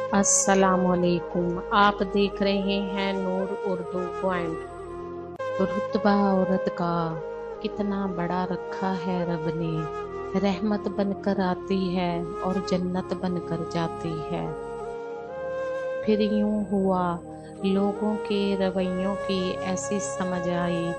अस्सलाम वालेकुम। आप देख रहे हैं नूर उर्दू पॉइंट। रुतबा औरत का कितना बड़ा रखा है रब ने। रहमत बनकर आती है और जन्नत बनकर जाती है। फिर यूं हुआ, लोगों के रवैयों की ऐसी समझ आई,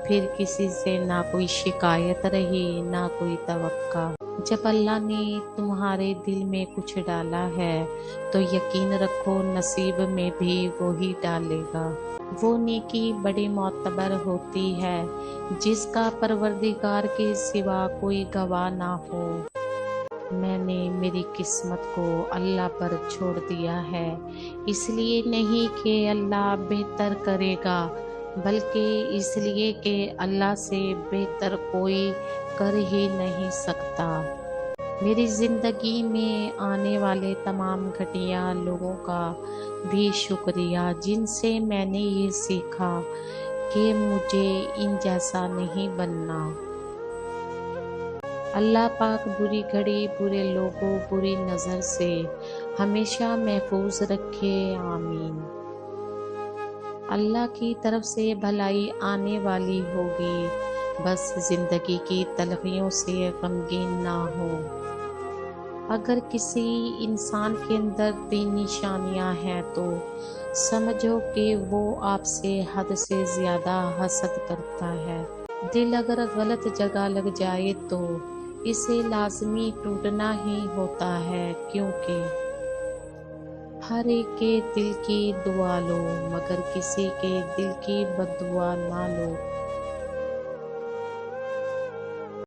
फिर किसी से ना कोई शिकायत रही ना कोई तवक्का। जब अल्लाह ने तुम्हारे दिल में कुछ डाला है तो यकीन रखो नसीब में भी वही डालेगा। वो नेकी बड़ी मोतबर होती है जिसका परवरदिगार के सिवा कोई गवाह ना हो। मैंने मेरी किस्मत को अल्लाह पर छोड़ दिया है, इसलिए नहीं कि अल्लाह बेहतर करेगा, बल्कि इसलिए कि अल्लाह से बेहतर कोई कर ही नहीं सकता। मेरी ज़िंदगी में आने वाले तमाम घटिया लोगों का भी शुक्रिया, जिनसे मैंने ये सीखा कि मुझे इन जैसा नहीं बनना। अल्लाह पाक बुरी घड़ी, बुरे लोगों, बुरी नज़र से हमेशा महफूज रखे, आमीन। अल्लाह की तरफ से भलाई आने वाली होगी, बस जिंदगी की तलखियों से गमगीन ना हो। अगर किसी इंसान के अंदर 3 निशानियां हैं तो समझो कि वो आपसे हद से ज़्यादा हसद करता है। दिल अगर गलत जगह लग जाए तो इसे लाजमी टूटना ही होता है, क्योंकि हर एक के दिल की दुआ लो मगर किसी के दिल की बद्दुआ ना लो।